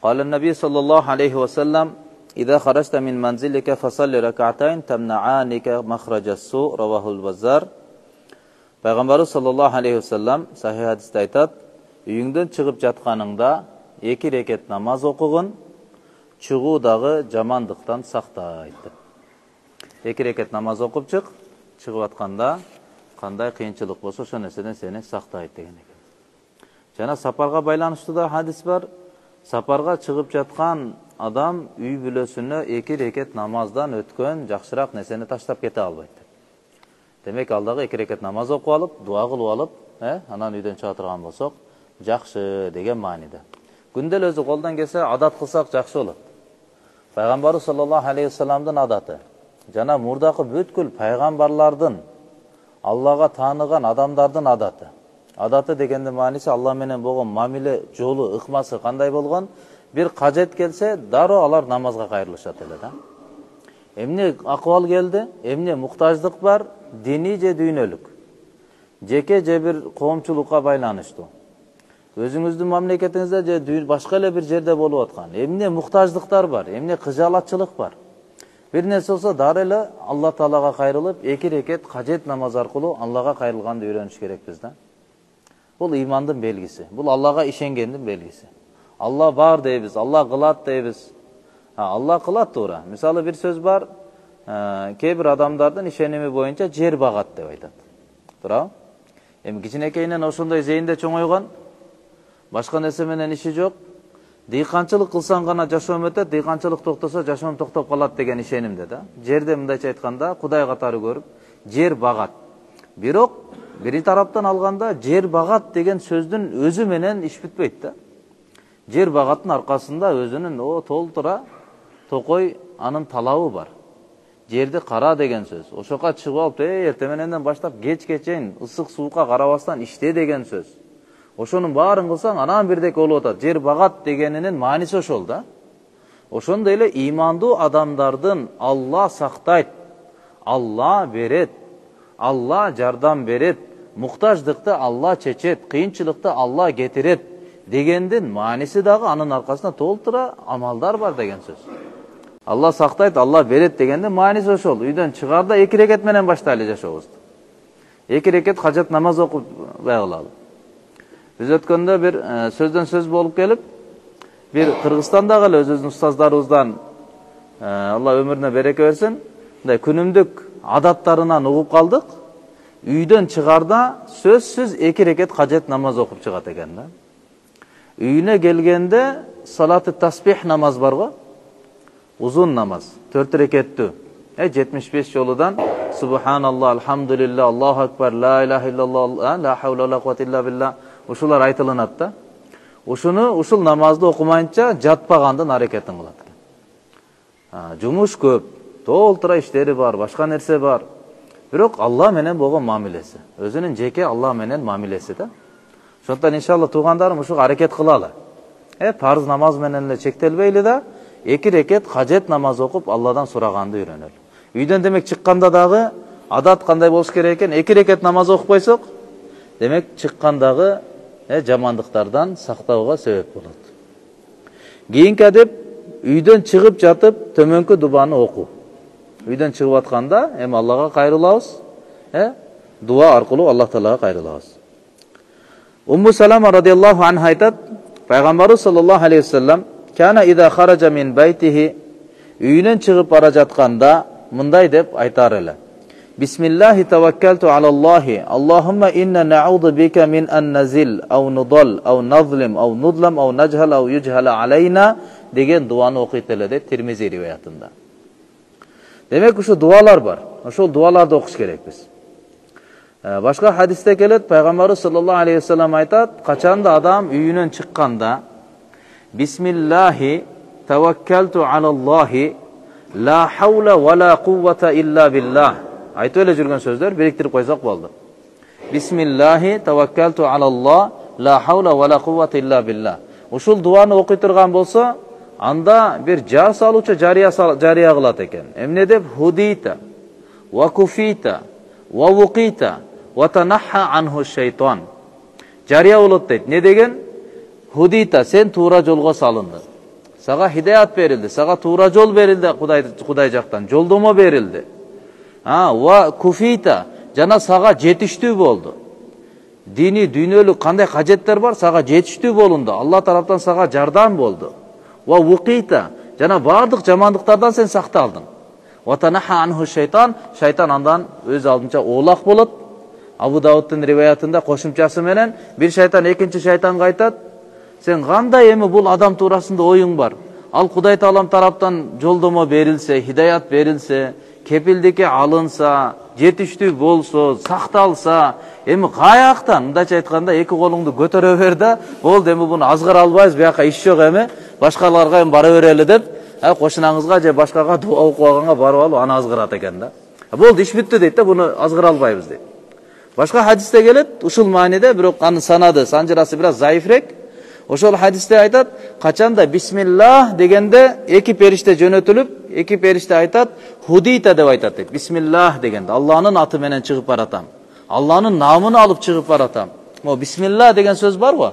قال النبي صلى الله عليه وسلم إذا خرجت من منزلك فصل ركعتين تمنعانك مخرج السوء رواه البزار. Пайғамбарыбыз саллаллаху алейхи вассалам сахih hadisте айтат, үйіңден шығып жатқаныңда 2 рекет намаз оқығын, шығудағы жамандықтан сақтайды. 2 рекет намаз оқып шығып жатқанда қандай қиыншылық болса, ошо нерседен сени сақтайды деген екен. Жана сапарға байланыштуу да хадис бар. Сапарға шығып жатқан адам үй бүлөсүнө 2 рекет намаздан өткөн жакшыраак нерсени таштап кете албайт. Демек алдагы 2 рекет намаз окуп алып, дуа кылып алып, анан үйдөн чыга турган болсок, жакшы деген мааниде. Күндө өзү колдон келсе адат кылсак жакшы болот. Пайгамбарыбыз саллаллаху алейхи вассаламдын адаты жана мурдакы бүткүл пайгамбарлардын, Аллага тааныган адамдардын адаты. Адаты дегенде мааниси Алла менен болгон мамиле жолу, ыкмасы кандай болгон? Bir кажет келсе, дароо алар намазга кайрылышат эле да. Эмне акыбал келди, эмне муктаждык бар, дини же дүйнөлүк. Жеке же бир коомчулукка байланыштуу. Өзүңүздүн мамлекетиңизде же башка эле бир жерде болуп аткан. Эмне муктаждыктар бар, эмне кыжаалатчылык бар. Bir нерсе болсо дары эле Алла Таалага кайрылып, 2 рекет кажет намаз аркылуу Аллага кайрылганды үйрөнүш керекпиз да. Бул имандын белгиси. Бул Аллага ишенгендин белгиси. Алла бар дейбиз, Алла кылат дейбиз. Алла кылат туура. Мисалы bir сөз бар, кээ бир адамдардын ишеними боюнча жер багат деп айтат. Туурабы? Эми кичинекейинен ошондой зейинде чоңойгон, башка нерсе менен иши жок. Дыйканчылык кылсаң гана жашоом өтөт, дыйканчылык токтосо жашоом токтоп калат деген ишенимде да. Жерде мындайча айтканда, Кудай катары көрүп, жер багат. Бирок бир тараптан алганда жер багат деген сөздүн өзү менен иш бүтпөйт да. Жер багаттын аркасында өзүнүн толтура токой анын талабы бар. Жерди кара деген сөз. Ошока чыгып алып, эртең мененден баштап кечке чейин ысык суукка карабастан иште деген сөз. Ошонун баарын кылсаң, анан бирдек болуп атат. Жер багат дегенинин мааниси ошол да. Ошондой эле имандуу адамдардын Алла сактайт, Алла берет, Алла жардам берет, муктаждыкты Алла чечет, кыйынчылыкты Алла кетирет дегендин мааниси дагы анын аркасында толтура амалдар бар деген сөз. Алла сактайт, Алла берет дегендин мааниси ошол. Үйдөн чыгарда 2 рекет менен баштайлы жашообузду. 2 рекет кажет намаз окуп байгылалы. Биз өткөндө бир сөздөн сөз болуп келип, бир Кыргызстандагы эле өзүбүздүн устаздарыбыздан Алла өмүрүнө береке берсин, мындай күнүмдүк адаттарынан угуп калдык. Үйдөн чыгарда сөзсүз 2 рекет кажет намаз окуп чыгат экен да. Үйүнө келгенде салаты таспих намаз бар го. Uzun namaz, 4 rekеттүү. 75 жолудан Subhanallah, Alhamdulillah, Allahu Akbar, La ilahe illallah, La havle ve la kuvvete illa billah. Uşular aytылынат да. Ушул намазды окумайынча жатпагандын аракетин кылат экен. Жумуш көп, толтура иштери бар, башка нерсе бар. Бирок Алла менен болгон мамилеси, өзүнүн жеке Алла менен мамилеси да. Ошондон иншалла туугандарым ушуга аракет кылалы. Парыз намаз менен эле чектелбейли да. 2 рекет кажет намаз окуп Алладан сураганды үйрөнөлү. Үйдөн демек чыкканда дагы адат кандай болуш керек экен? 2 рекет намаз окуп койсок, демек чыккандагы жамандыктардан сактауга себеп болот. Кийинки адеп үйдөн чыгып жатып төмөнкү дубаны окуу. Үйдөн чыгып атканда эми Аллага кайрылабыз, дуа аркылуу Аллах Таалага кайрылабыз. Умму Салама радиаллаху анха айтат, Пайгамбарыбыз саллаллаху алейхи вассалам Kana idha kharaja min baytihi үйүнөн чыгып бара жатканда мындай деп айтар эле. Bismillahi tawakkaltu ala Allahi. Allahumma inna na'udhu bika min an nazil aw nudal aw nazlim aw nudlam aw najhal aw yujhala alayna деген дуаны окуйт эле деп Тирмизи риваятында. Демек ушу дуалар бар. Ошол дуаларды окуш керекпиз. Башка хадисте келет, Пайгамбарыбыз саллаллаху алейхи вассалам айтат, качанда адам үйүнөн чыкканда Bismillahi tawakkaltu ala Allahi la hawla wa la quwwata illa billah. Айтып эле жүргөн сөздөр бириктирип койсок болду. Bismillahi tawakkaltu ala Allah la hawla wa la quwwata illa billah. Ушул дуаны окуй турган болсо, анда бир жар салуучу жария кылат экен. Эмне деп? Худита ва куфита ва вуқита ва танахха анху шайтан. Жария болот дейт. Не деген? Худита, сен туура жолго салындың. Saga hidayat berildi, saga tuğra jol berildi Kuday jaktan, joldomo berildi. Va kufita, jana saga jetiştүү boldu. Dini, dünyölүk kanday kajetler var, saga jetiştүү bolundu. Allah taraftan saga jardam boldu. Va vuqita, jana bardык жамандыктардан sen сакталдың. Wa tanaha anhu şeytan, şeytan andan öz aldınca oğlak bolot. Abu Davud'un rivayatında koşumçası menen bir şeytan ekinci şeytanга aytat, sen kандай эми бул адам туурасында оюң бар? Ал Кудай Таалам тараптан жолдомо берилсе, hidayat berilse, kepildikке alınsa, жетиштүү болсо, сакталса, эми каяктан, мындайча айтканда, эки колуңду көтөрө бер да, болду эми буну азгара албайбыз, бияка иш жок эми, башкаларга эми бара берели деп, кошунаңызга же башкага дуа окуп алганга барып алып, аны азгырат экен да. Болду, иш бүттү дейт да, буну азгыра албайбыз дейт. Башка хадисте келет, ушул мааниде, бирок анын санады, санжырасы бираз заифрек. Ошол хадисте айтат, качанда бисмиллах дегенде эки периште жөнөтүлүп, эки периште айтат, худита деп айтат дейт. Бисмиллах дегенде Аллахнын аты менен чыгып баратам. Аллахнын намын алып чыгып баратам. Мо бисмиллах деген сөз барбы?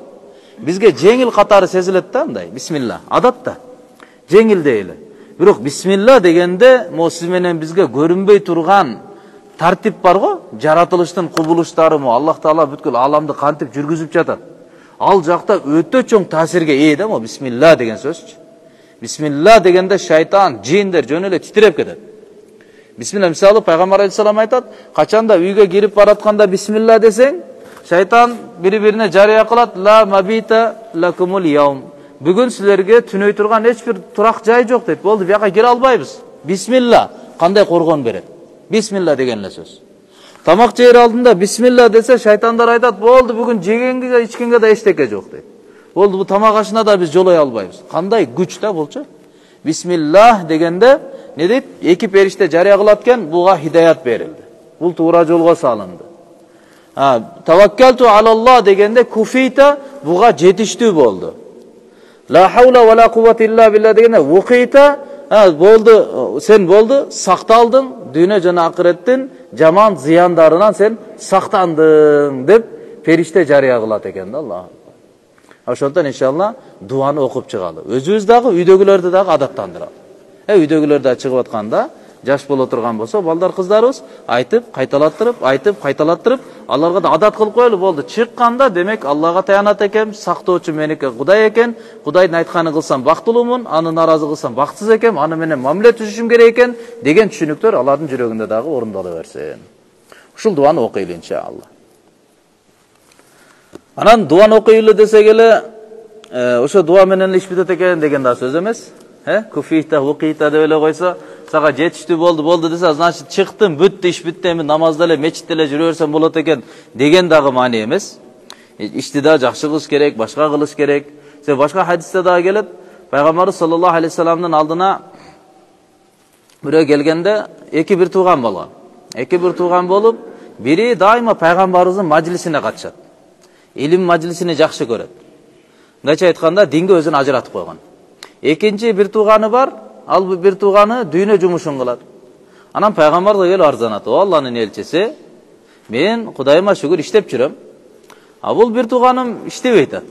Бизге жеңил катары сезилет да мындай. Бисмиллах адатта. Жеңил дейли. Бирок бисмиллах дегенде мо сиз менен бизге көрүнбөй турган тартип бар го, жаратылыштын кубулуштары мо Аллах Таала бүткүл аламды кантип жүргүзүп жатат. Ал жакта өтө чоң таасирге ээ да мо бисмиллах деген сөзчү. Бисмиллах дегенде шайтан, жиндер жөн эле титиреп кетет. Бисмиллах мисалы пайгамбар алейхиссалам айтат, качанда үйгө кирип баратканда бисмиллах десең, шайтан бири-бирине жарыя кылат, ла мабита лакумул яум. Бүгүн силерге түнөй турган эч бир турак жай жок дейт. Болду, бияка кире албайбыз. Бисмиллах кандай коргон берет? Бисмиллах деген эле сөз. Тамак жер алдында бисмиллах десе, шайтандар айтат, болду, бүгүн жегенге, ичкенге да эчтеке жок дейт. Болду, бу тамак ашына да биз жолой албайбыз. Кандай күч да болчу? Бисмиллах дегенде, не дейт? Эки периште жарыя кылат экен, буга хидayat берилди. Бул туура жолго салынды. Таваккалту алаллах дегенде куфита, буга жетиштүү болду. Ла хаула ва ла куввата илля билля дегенде вукита, болду, сен болду, сакталдың, дүйнө жана акыреттин жаман зыяндарынан сен сактандың деп периште жарыя кылат экен да Аллах. Ошондон иншалла дуаны окуп чыгалы. Өзүбүз дагы үйдөгүлөрдү дагы адаттандыралы. Үйдөгүлөр да чыгып атканда жаш боло турган болсо, балдар кыздарыбыз айтып, кайталаттырып, аларга да адат кылып коелу, болду. Чыкканда демек Аллага таянат экен, сактоочу меники Кудай экен, Кудайдын айтканын кылсам бактылуумун, аны наразы кылсам бактсыз экем, аны менен мамиле түзүшүм керек экен деген түшүнүктөр алардын жүрөгүндө дагы орундала берсин. Ушул дуаны окуйлу иншалла. Анан дуаны окуйлу десек эле, ошо дуа менен иш бүтөт экен деген да сөз эмес. Куфита, вукита деп эле койсо, сага жетиштүү болду десе, значит чыктым, бүттү, иш бүттү, эми намазда эле, мечитте эле жүрө берсем болот экен деген дагы маани эмес. Ишти да жакшы кылыш керек, башка кылыш керек. Башка хадисте дагы келет, пайгамбарыбыз саллаллаху алейхи вассаламдын алдына бирөө келгенде эки бир тууган болгон. Эки бир тууган болуп, бири дайыма пайгамбарыбыздын мажлисине катышат. Илим мажлисини жакшы көрөт. Мындайча айтканда динге өзүн ажыратып койгон. Экинчи бир тууганы бар, ал бир тууганы дүйнө жумушун кылат. Анан пайгамбарга келип арзанат, "О Алланын элчиси, мен Кудайыма шүгүр иштеп жүрөм. А бул бир тууганым иштебейт атат.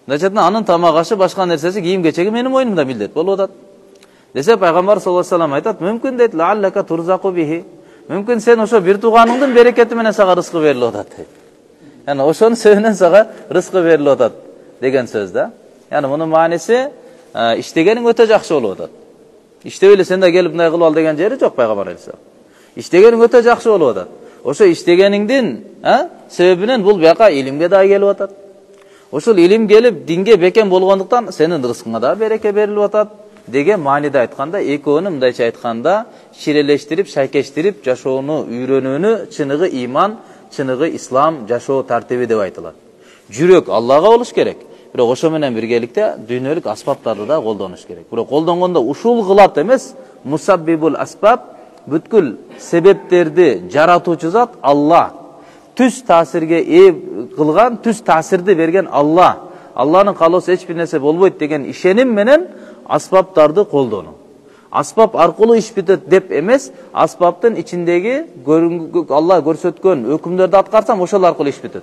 Мындайча анын тамак ашы, башка нерсеси, кийим кечеги менин мойнумда милдет болуп атат." Десе пайгамбар саллаллаху алейхи вассалам айтат, "Мүмкүн дейт, лааллака турзаку бихи. Мүмкүн сен ошо бир тууганыңдын берекети менен сага рызкы берилип атат." Yani ошонун себебинен сага рызкы берилип атат деген сөз да. Yani мунун мааниси иштегениң өтө жакшы болуп атат. Иштеп эле сен да келип мындай кылып ал деген жери жок пайгамбар алейхиссалам. Иштегениң өтө жакшы болуп атат. Ошо иштегениңдин себебинен бул бияка илимге да келип атат. Ошол илим келип динге бекем болгондуктан сенин рызкыңа да береке берилип атат деген мааниде айтканда, экөөнү мындайча айтканда ширелештирип, шайкештирип жашоону үйрөнүүнү чыныгы иман, чыныгы ислам жашоо тартиби деп айтылат. Жүрөк Аллага болуш керек. Бирок ошо менен биргеликте дүйнөлүк аспаптарды да колдонуш керек. Бирок колдонгондо ушул кылат эмес, мусаббибул асбаб, бүткүл себептерди жаратуучу зат Алла. Түз таасирге ээ кылган, түз таасирди берген Алла. Алланын каалоосу эч бир нерсе болбойт деген ишеним менен аспаптарды колдонуу. Аспап аркылуу иш бүтөт деп эмес, аспаптын ичиндеги Алла көрсөткөн өкүмдөрдү аткарсам ошол аркылуу иш бүтөт.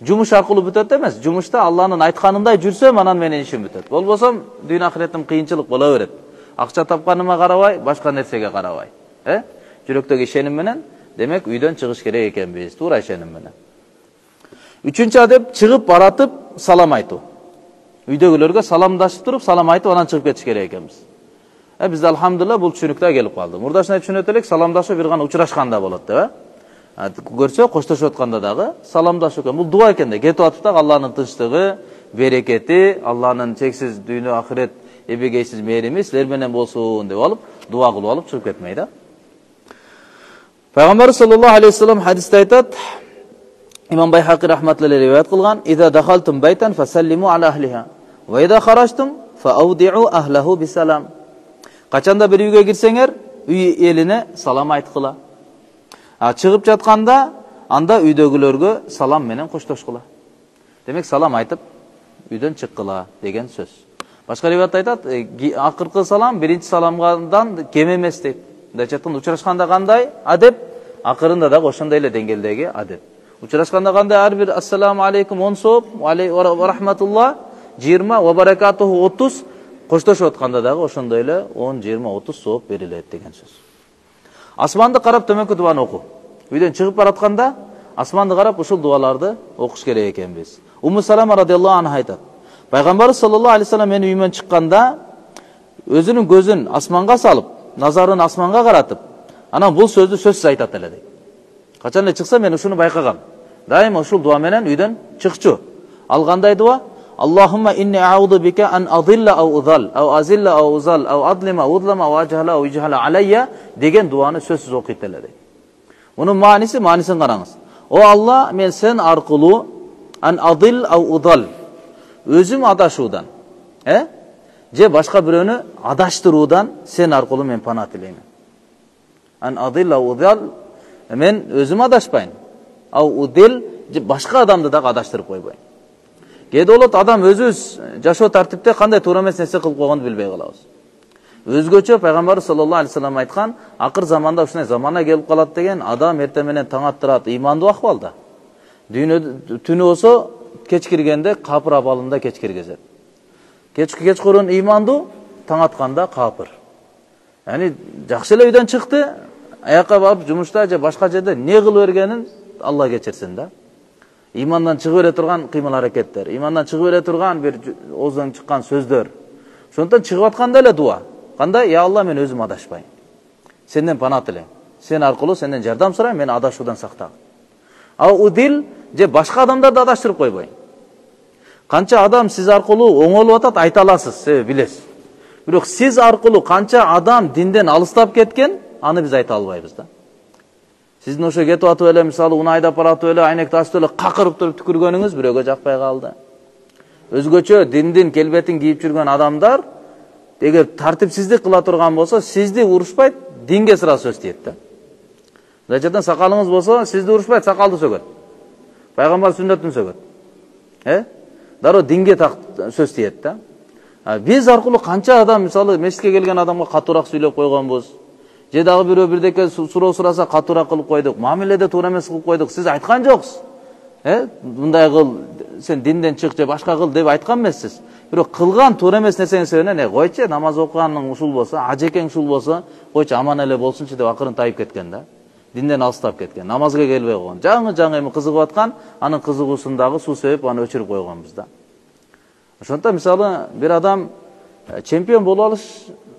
Жумуш аркылуу бүтөт эмес. Жумушта Алланын айтканындай жүрсөм, анан менин ишим бүтөт. Болбосом, дүйнө ахиретим кыйынчылык боло берет. Акча тапканыма карабай, башка нерсеге карабай. Жүрөктөгү ишеним менен, демек үйдөн чыгыш керек экенбиз, туура ишеним менен. Үчүнчү адеп чыгып баратып салам айтуу. Үйдөгүлөргө саламдашып туруп, салам айтып анан чыгып кетиш керек экенбиз. Бизде алхамдулилла бул түшүнүктө келип калды. Мурдашына түшүнөт элек, саламдашуу бир гана учурашканда болот деп, көрсө коштошуп атканда дагы саламдашуу экен. Бул дуа экен да, кетип атып дагы Алланын тынчтыгы, берекети, Алланын чексиз дүйнө ахирет эбегейсиз мээрими силер менен болсун деп алып, дуа кылып алып чыгып кетмей да. Пайгамбар саллаллаху алейхи вассалам хадисте айтат, İmam Bayhaqi rahmetullahi rivayet kılgan, "İza dakhaltum baytan fasallimu ala ahliha, ve iza kharajtum faawdi'u ahlahu bisalam." Kaçanda bir uyga girsenger, uy eline salam aytkıla. Çıkıp jatkanda, anda uydagilörgө salam menen koştoşkıla. Demek salam aytıp uydan çıkkıla degen söz. Başka rivayet aytat, akırkı salam birinci salamdan kем эмес дейт. Дачаттын учурашканда кандай адеп, акырында да ошондой эле деңгээлдеги адеп. Учурашканда кандай ар бир ассаламу алейкум 10 сооп, ва рахматулла 20, ва баракатуху 30, коштошуп атканда дагы ошондой эле 10, 20, 30 сооп берилет деген сөз. Асманды карап төмөнкү дуаны окуу. Үйдөн чыгып баратканда асманды карап ушул дуаларды окуш керек экенбиз. Умму Салама радиаллаху анха айтат. Пайгамбар саллаллаху алейхи вассалам мени үймөн чыкканда өзүнүн көзүн асманга салып, назарын асманга каратып, анан бул сөздү сөзсүз айтат эле дейт. Качан эле чыкса мен ушуну байкагам. Дайыма ушул дуа менен үйдөн чыкчу. Ал кандай дуа? Аллахумма inni a'udhu bika an adilla aw udhal aw azilla aw uzal aw adlima aw udlama aw ajhala aw yujhala alayya деген дуаны сөзсүз окуйт эле дейт. Мунун маанисин караңыз. О Алла, мен сен аркылуу an adil aw udhal, өзүм адашуудан, же башка бирөөнү адаштыруудан сен аркылуу мен пана тилеймин. An adil aw udhal, мен өзүм адашпайын. Ау удил, башка адамды дагы адаштырып койбойм. Кээде болот адам өзүбүз жашоо тартипте кандай туура эмес нерсе кылып койгонду билбей калабыз. Өзгөчө пайгамбар саллаллаху алейхи вассалам айткан, акыр заманда ушундай замана келип калат деген, адам эртең менен таң аттырат ыймандуу акыбалда. Түнү болсо кеч киргенде капыр абалында кеч киргизет. Кечкурун ыймандуу, таң атканда капыр. Яни жакшы эле үйдөн чыкты, аяка барып жумушта же башка жерде не кылып бергенин Алла кечирсин да. Имандан чыгып бере турган кыймыл аракеттер, имандан чыгып бере турган бир ооздан чыккан сөздөр. Ошондон чыгып атканда эле дуа. Кандай? Я Алла, мен өзүм адашпайм. Сенден пана тилейм. Сен аркылуу сенден жардам сурайм, мени адашуудан сакта. Ал удил же башка адамдарды адаштырып койбойм. Канча адам сиз аркылуу оңолуп атат, айта аласыз, себеби билесиз. Бирок сиз аркылуу канча адам динден алыстап кеткен, аны биз айта албайбыз да. Сиздин ошо кетип атып эле, мисалы унаа айдап баратып эле, айнекти ачып эле какырып туруп түкүргөнүңүз бирөөгө жакпай калды. Өзгөчө диндин келбетин кийип жүргөн адамдар эгер тартипсиздик кыла турган болсо, сизди урушпайт, динге сыра сөз тиет да. Зачаттан сакалыңыз болсо, сизди урушпайт, сакалды сөгөт. Пайгамбар сүннөтүн сөгөт. Дароо динге сөз тиет да. Биз аркылуу канча адам, мисалы мешитке келген адамга катуураак сүйлөп койгонбуз. Же дагы бирөө бирдеке суроо сураса катуураак кылып койдук. Мамиледе туура эмес кылып койдук. Сиз айткан жоксуз. Мындай кыл, сен динден чык же башка кыл деп айткан эмессиз. Бирок кылган туура эмес нерсенин себебинен койчу, намаз окуганың ушул болсо, ажекең ушул болсо, койчу аман эле болсунчу деп акырын тайып кеткен да. Динден алыстап кеткен. Намазга келбей койгон. Жаңы эми кызыгып аткан, анын кызыгуусундагы суу себеп аны өчүрүп койгонбуз да. Ошондо мисалы бир адам чемпион болуп алыш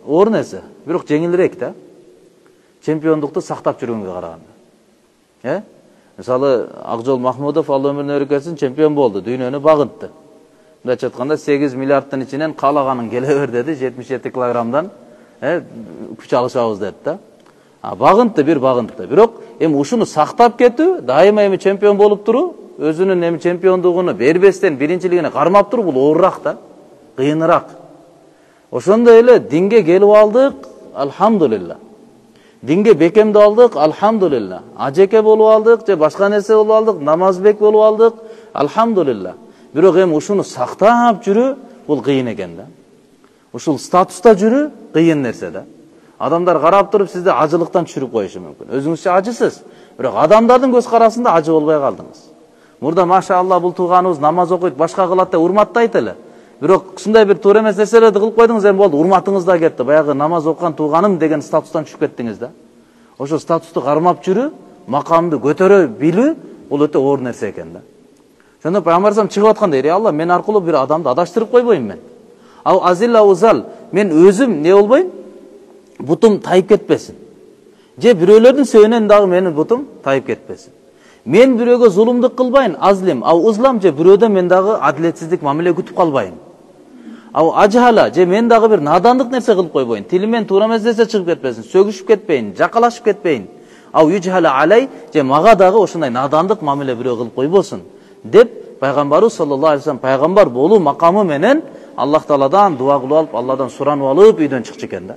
оор нерсе, бирок жеңилирээк да. Чемпиондукту сактап жүргөнгө караганда. Мисалы Акжол Махмудов ал өмүрүнүн өркөсүн чемпион болду, дүйнөнү багынтты. Мындайча айтканда 8 миллиардтын ичинен каалаганын келе бер деди, 77 килограммдан күч алышабыз деди да. Багынтты, бир багынтты. Бирок эми ушуну сактап кетүү, дайыма эми чемпион болуп туруу, өзүнүн эми чемпиондугуну бербестен биринчилигине кармап туруу бул оорураак да, кыйыныраак. Ошондой эле динге келип алдык, алхамдулилла. Динге бекемди алдык, алхамдулилла. Ажеке болуп алдык, же башка нерсе болуп алдык, намазбек болуп алдык, алхамдулилла. Бирок эми ушуну сактап жүрүү бул кыйын экен да. Ушул статуста жүрүү кыйын нерсе да. Адамдар карап туруп сизди ажылыктан түшүрүп коюшу мүмкүн. Өзүңүзчө ажысыз, бирок адамдардын көз карасында ажы болбой калдыңыз. Мурда машалла бул тууганыбыз намаз окуйт, башка кылат деп урматтайт эле. Бирок ушундай бир туура эмес нерселерди кылып койдуңуз, эми болду, урматыңыз да кетти. Баягы намаз окуган тууганым деген статустан түшүп кеттиңиз да. Ошо статусту кармап жүрүү, макамды көтөрө билүү, бул өтө оор нерсе экен да. Шондо Пайгамбарым чыгып атканда, "Ey Allah, мен аркылуу бир адамды адаштырып койбойм мен. Ал азилла узал, мен өзүм не болбойм? Бутум тайып кетпесин. Же бирөөлөрдүн сөөнөн дагы менин бутум тайып кетпесин. Мен бирөөгө зулумдук кылбайын, азлим, ау узлам, же бирөөдөн мен дагы адилетсиздик мамиле күтүп калбайын. Ау ажхала, же мен дагы бир надандык нерсе кылып койбойн, тилимен туура эмес нерсе чыгып кетпесин, сөгүшүп кетпейин, жакалашып кетпейин. Ау южхала алай, же мага дагы ошондой надандык мамиле бирөө кылып койбосун." деп Пайгамбарыбыз саллаллаху алейхи ва саллям пайгамбар болуу макамы менен Аллах Тааладан дуа кылып алып, Алладан суранып алып үйдөн чыкчу экен да.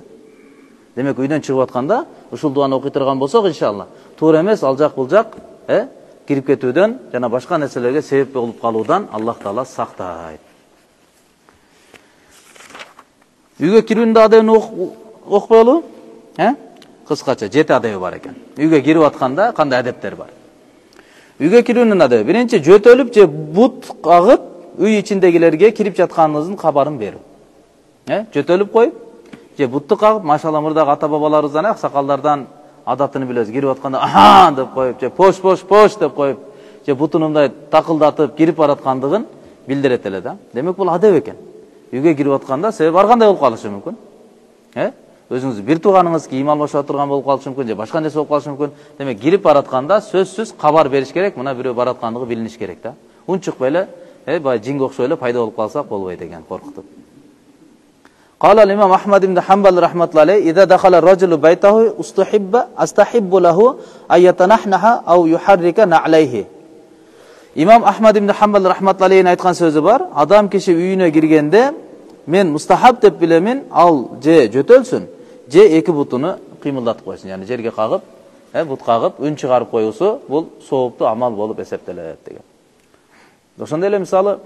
Демек үйдөн чыгып атканда ушул дуаны окуй турган болсок, иншалла, туура эмес ал жак бул жак, кирип кетүүдөн жана башка нерселерге себеп болуп калуудан Аллах Таала сактайт. Үйгө кирүүнүн адебин окуп коелу? Кыскача 7 адеби бар экен. Үйгө кирип атканда кандай адептер бар? Үйгө кирүүнүн адеби: биринчи, жөтөлүп же бут кагып, үй ичиндегилерге кирип жатканыңыздын кабарын берүү. Жөтөлүп коюп, же бутту кагып, машалла мурдагы ата бабаларыбыздан, аксакалдардан адатын билебиз, кирип атканда аха деп коюп, же пош деп коюп, же бутун мындай такылдатып кирип бараткандыгын билдирет эле да. Демек бул адеп экен. Үйгө кирип атканда себеп ар кандай болуп калышы мүмкүн. Өзүңүз бир тууганыңыз кийим алмашып турган болуп калышы мүмкүн, же башка нерсе болуп калышы мүмкүн. Демек кирип баратканда сөзсүз кабар бериш керек, мына бирөө бараткандыгы билиниш керек да. Унчукпай эле, бай жинге окшой эле пайда болуп калсак болбойт экен, коркутуп. قال الإمام أحمد بن حنبل رحمة الله عليه: إذا دخل الرجل بيته أستحب له أن يتنحنح أو يحرك نعليه. İmam Ahmad ibn Hanbal rahmetullahi aleyh'in aytkan sözü var. Adam kişi үйүнө киргенде, men mustahab деп билемин, ал же жөтөлсүн, же эки бутуну кыймылдатып койсун, яны жерге кагып, бут кагып, үн чыгарып коюусу бул сооптуу амал болуп эсептелет деген. Ошондой эле мисалы,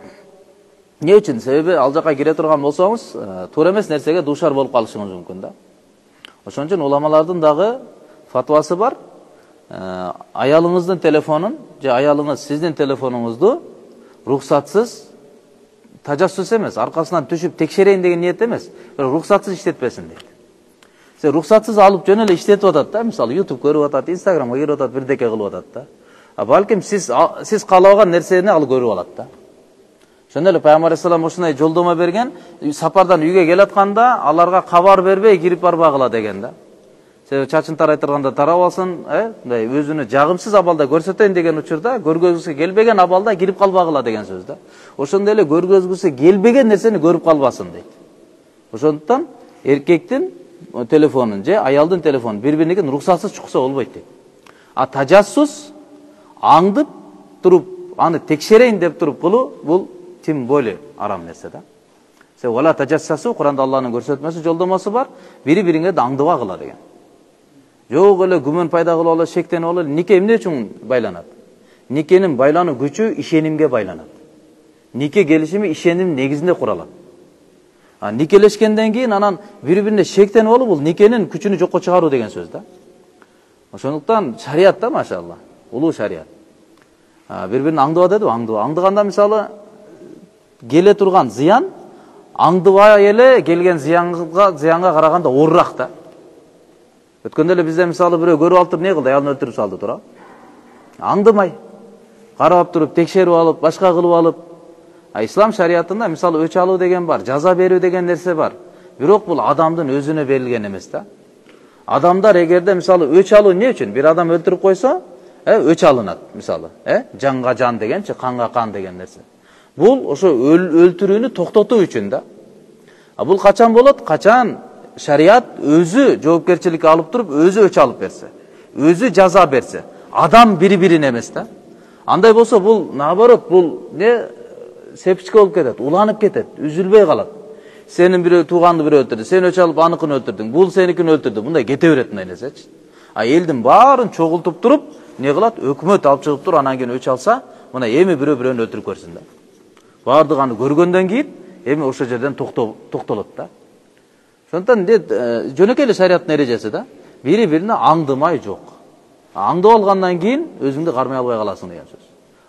не үчүн? Себеби ал жака кире турган болсоңуз, туура эмес нерсеге дуушар болуп калышыңыз мүмкүн да. Ошон үчүн уламалардын дагы фатвасы бар. Аялыңыздын телефонун же аялыңыз сиздин телефонуңузду рухсатсыз, тажассус эмес, аркасынан түшүп текшерейин деген ниет эмес, рухсатсыз иштетпесин дейт. Сен рухсатсыз алып жөн эле иштетип атат да, мисалы YouTube көрүп атат, Instagramга кирип атат, бирдеке кылып атат да. Балким сиз каалабаган нерсени ал көрүп алат да. Ошондой эле Пайгамбар алейхиссалам ушундай жолдомо берген, сапардан үйгө келатканда аларга кабар бербей кирип барбагыла деген да. Себеби чачын тарай турганда тарап алсын, мындай өзүнү жагымсыз абалда көрсөтөйүн деген учурда, көргөзгүсү келбеген абалда кирип калбагыла деген сөз да. Ошондой эле көргөзгүсү келбеген нерсени көрүп калбасын дейт. Ошондуктан эркектин телефонун же аялдын телефонун бири-бириникин рухсатсыз чукса болбойт дейт. Тажассус аңдып туруп, аны текшерейин деп туруп кылуу бул тим более арам нерсе да. Себеби вала тажассасу, Куранда Аллахнын көрсөтмөсү, жолдомосу бар, бири-бириңе аңдыбагыла деген. Жок эле күмөн пайда кылып алып, шектенип алып, нике эмне үчүн байланат? Никенин байлануу күчү ишенимге байланат. Нике келишими ишеним негизинде куралат. Никелешкенден кийин анан бири-бирине шектенип алып, бул никенин күчүнү жокко чыгаруу деген сөз да. Ошондуктан шарият да, машалла, улуу шарият. Бири-бирин аңдыба деди, аңдыганда мисалы келе турган зыян аңдыбай эле келген зыянга караганда оорураак да. Өткөндө эле бизде мисалы бирөө көрүп алып туруп, не кылды? Аялын өлтүрүп салды тура. Аңдымай, карап туруп, текшерип алып, башка кылып алып. Ислам шариятында мисалы өч алуу деген бар, жаза берүү деген нерсе бар. Бирок бул адамдын өзүнө берилген эмес да. Адамдар эгерде мисалы өч алуу не үчүн? Бир адам өлтүрүп койсо, өч алынат мисалы, жанга жан дегенчи, канга кан деген нерсе. Бул ошо өлтүрүүнү токтотуу үчүн да. Бул качан болот? Качан шарият өзү жоопкерчиликке алып туруп, өзү өч алып берсе, өзү жаза берсе, адам бири-бирине эмес да. Андай болсо бул наоборот, бул не сепчке болуп кетет, уланып кетет, үзүлбөй калат. Сенин бирөө тууганды бирөө өлтүрдү, сен өч алып аныкын өлтүрдүң, бул сеникин өлтүрдү. Мындай кете берет мындай нерсечи. Элдин баарын чогултуп туруп, не кылат? Өкмөт алып чыгып туруп, анан кийин өч алса, мына эми бирөө-бирөөнү өлтүрүп көрсүн да. Баардыгы аны көргөндөн кийин эми ошол жерден токтолот да. Ошондон жөнөкөй эле шариаттын эрежеси да. Бири-бирине аңдымай жок. Аңдып алгандан кийин өзүңдү кармай албай каласың деген сөз.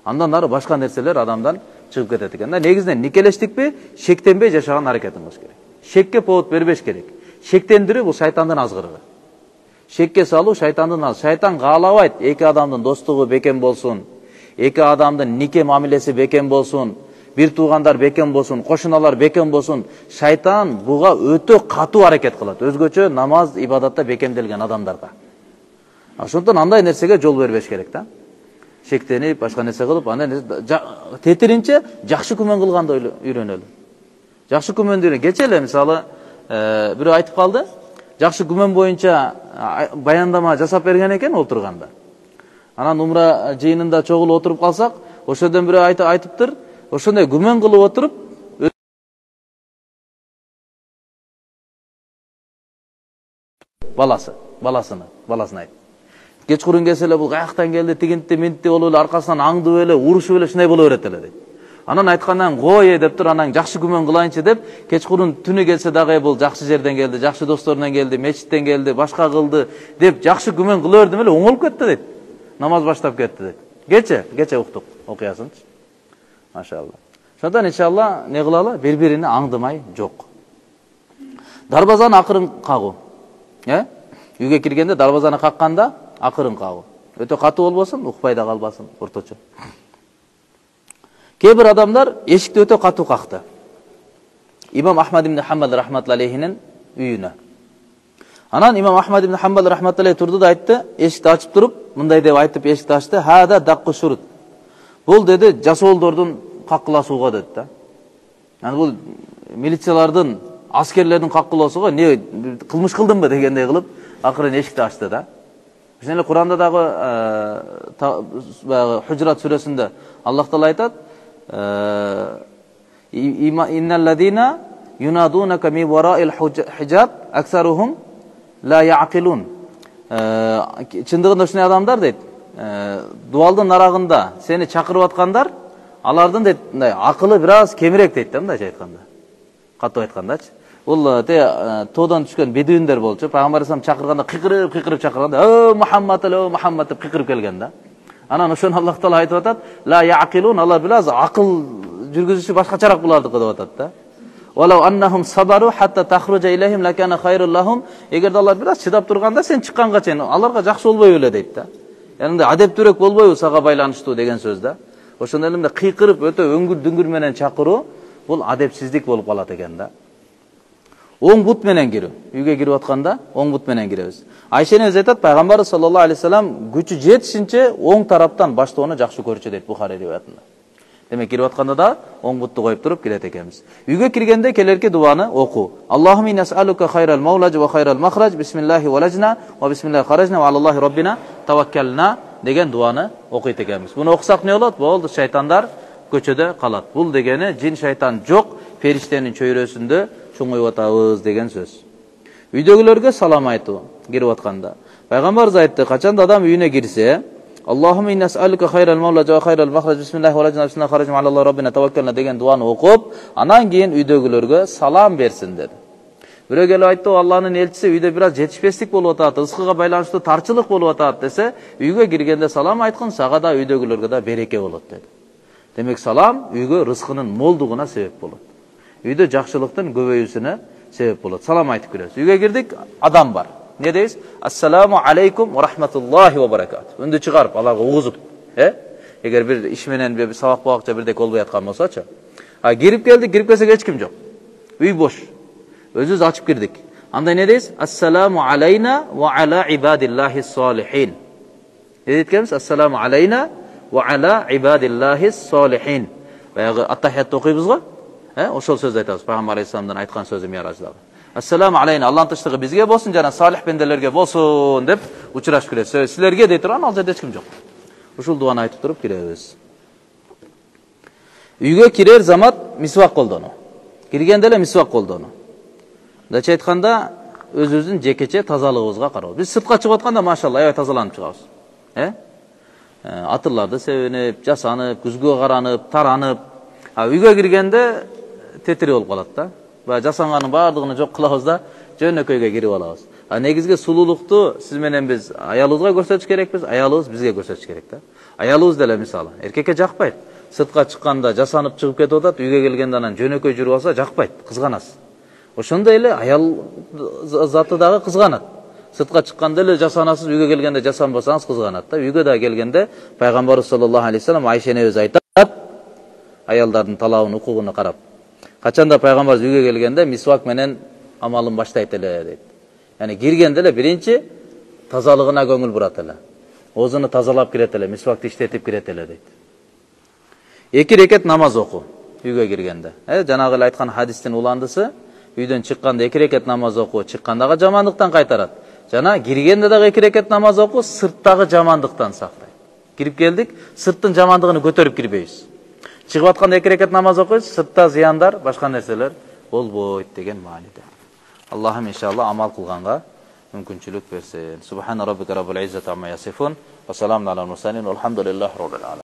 Андан ары башка нерселер адамдан чыгып кетет экен. Негизинен никелештикпи, шектенбей жашаган аракетин кылыш керек. Шекке повод бербеш керек. Шектендирүү бул шайтандын азгырыгы. Шекке салуу шайтандын азгырыгы. Шайтан каалабайт эки адамдын достугу бекем болсун, эки адамдын нике мамилеси бекем болсун, бир туугандар бекем болсун, кошуналар бекем болсун. Шайтан буга өтө катуу аракет кылат. Өзгөчө намаз, ибадатта бекемделген адамдарга. Ошондон андай нерсеге жол бербеш керек да. Шектенип, башка нерсе кылып, андан тетиринче жакшы күмөн кылганды үйрөнөлү. Жакшы күмөндү кече эле мисалы бирөө айтып калды. Жакшы күмөн боюнча баяндама жасап берген экен отурганда. Анан умра жыйынында чогулуп отуруп калсак, ошодон бирөө айтыптыр. Ошондой күмөн кылып отуруп баласын айт. Кечкурун келсе эле бул каяктан келди, тигинти минти болуп эле аркасынан аңдып эле, урушуп эле ушундай боло берет эле дейт. Анан айткандан кой деп тур, анан жакшы күмөн кылайынчы деп, кечкурун түнү келсе дагы бул жакшы жерден келди, жакшы досторунан келди, мечиттен келди, башка кылды деп жакшы күмөн кыла бердим эле, оңолуп кетти дейт. Намаз баштап кетти дейт. Кече уктук окуясынчы. Машалла. Ошондон иншалла не кылалы? Бири-бирине аңдымай жок. Дарбазаны акырын кагуу. Үйгө киргенде дарбазаны какканда акырын кагуу. Өтө катуу болбосун, укпай да калбасын, орточо. Кээ бир адамдар эшикти өтө катуу какты. Имам Ахмад ибн Хамбал рахматуллахи алейхинин үйүнө. Анан Имам Ахмад ибн Хамбал рахматуллахи алейхи турду да айтты, эшикти ачып туруп, мындай деп айтып эшикти ачты. Хада дакку шурут. Бул деди жасоолдордун каккыласууга деди да. Аны бул милициялардын, аскерлердин каккыласууга не кылмыш кылдымбы дегендей кылып, акырын эшикти ачты да. Ошон эле Куранда дагы Худжрат сүрөсүндө Аллах Таала айтат: "Инналлазина юнадунака ми вараил хиджаб аксарухум ла яқилун." Чындыгында ушундай адамдар дейт, дуалдын нарагында сени чакырып аткандар, алардын дейт, мындай акылы бир аз кемирээк дейт да, мындайча айтканда. Катуу айткандачы. Бул тоодон түшкөн бедуиндер болчу. Пайгамбар салам чакырганда кыйкырып чакырганда, "О Мухаммад, о Мухаммад" деп кыйкырып келген да. Анан ошону Аллах Таала айтып атат, "Ла яқилун", алар бир аз акыл жүргүзүшү башкачараак булардыкы деп атат да. "Валау аннахум сабару хатта тахруджа илейхим лакана хайрул лахум", эгерде алар бир аз чыдап турганда сен чыкканга чейин аларга жакшы болбой беле дейт да. Яны адептүүрөөк болбойбу сага байланыштуу деген сөз да. Ошондой эле кыйкырып өтө өңгүр-дүңгүр менен чакыруу бул адепсиздик болуп калат экен да. Оң бут менен кирүү. Үйгө кирип атканда оң бут менен киребиз. Айшенин өзү айтат, пайгамбар саллаллаху алейхи вассалам күчү жетишинче оң тараптан баштоону жакшы көрчү дейт Бухари риваятында. Демек кирип атканда да оң бутты коюп туруп кирет экенбиз. Үйгө киргенде келерки дуаны окуу. Аллахумма нас'алука хайрал маулаж ва хайрал махраж, бисмиллахи валажна ва бисмиллахи харажна ва алаллахи роббина таваккална деген дуаны окуйт экенбиз. Буну окусак не болот? Болду, шайтандар көчөдө калат. Бул дегени жин шайтан жок, периштенин чөйрөсүндө чоңоюп атабыз деген сөз. Үйдөгүлөргө салам айтуу кирип атканда. Пайгамбарыбыз айтты, качанда адам үйүнө кирсе, Аллахумма нас'алука хайрал маулаж ва хайрал махраж, бисмиллахи валажна бисмиллахи харажна ва алаллахи роббина таваккална деген дуаны окуп, анан кийин үйдөгүлөргө салам берсин деди. Бирөө келип айтты, Алланын элчиси үйдө бир аз жетишпестик болуп атат, рызкыга байланыштуу тарчылык болуп атат десе, үйгө киргенде салам айткын, сага да үйдөгүлөргө да береке болот деди. Демек салам үйгө рызкынын молдугуна себеп болот. Үйдө жакшылыктын көбөйүүсүнө себеп болот. Салам айтып киребиз. Үйгө кирдик, адам бар. Не дейбиз? Ассаламу алейкум ва рахматуллахи ва баракатуh. Үндү чыгарып, аларга угузуп, эгер бир иш менен бир сабак багакча бирдек болбой аткан болсочу. Кирип келдик, кирип келсек эч ким жок. Үй бош. Өзүбүз ачып кирдик. Анда не дейбиз? Ассаламу алейна ва ала ибадиллахи салихин. Не дейткенбиз? Ассаламу алейна ва ала ибадиллахи салихин. Баягы аттахиятты окуйбуз го? Ошол сөздү айтабыз. Пайгамбар алейхисаламдын айткан сөзү Мираждагы. Ассаламу алейна, Аллахтын тынчтыгы бизге болсун жана салих бенделерге болсун деп учурашып кирет. Силерге дей турган ал жерде эч ким жок. Ушул дуаны айтып туруп киребиз. Үйгө кирер замат мисвак колдонуу. Киргенде эле мисвак колдонуу. Мындайча айтканда өзүбүздүн жекече тазалыгыбызга кароо. Биз сыртка чыгып атканда машалла аябай тазаланып чыгабыз. Атырларды себенип, жасанып, күзгүгө каранып, таранып. Үйгө киргенде тетири болуп калат да. Жасанганын баардыгын жок кылабыз да, жөнөкөйгө кирип алабыз. Негизги сулуулукту сиз менен биз аялыбызга көрсөтүш керекпиз, аялыбыз бизге көрсөтүш керек да. Аялыбыз деле мисалы, эркекке жакпайт. Сыртка чыкканда жасанып чыгып кетип атат, үйгө келгенде анан жөнөкөй жүрүп алса жакпайт, кызганасыз. Ошондой эле аял заты дагы кызганат. Сыртка чыкканда эле жасанасыз, үйгө келгенде жасанбасаңыз кызганат да. Үйгө да келгенде пайгамбарыбыз саллаллаху алейхи вассалам Айша энебиз айтат, аялдардын талабын, укугуна карап. Качанда пайгамбарыбыз үйгө келгенде мисвак менен амалын баштайт эле дейт. Яни киргенде эле биринчи тазалыгына көңүл бурат эле. Оозуну тазалап кирет эле, мисвакты иштетип кирет эле дейт. 2 рекет намаз оку үйгө киргенде. Жанагы эле айткан хадистин уландысы, үйдөн чыкканда 2 рекет намаз оку, чыккандагы жамандыктан кайтарат. Жана киргенде дагы 2 рекет намаз оку, сырттагы жамандыктан сактайт. Кирип келдик, сырттын жамандыгын көтөрүп кирбейбиз. Чыгып атканда 2 рекет намаз окуйбуз, сыртта зыяндар, башка нерселер болбойт деген мааниде. Аллахым иншалла амал кылганга мүмкүнчүлүк берсин. Субхана раббика раббил иззати амма ясифун ва саламун алал мурсалин валхамдулиллахи раббил аламин.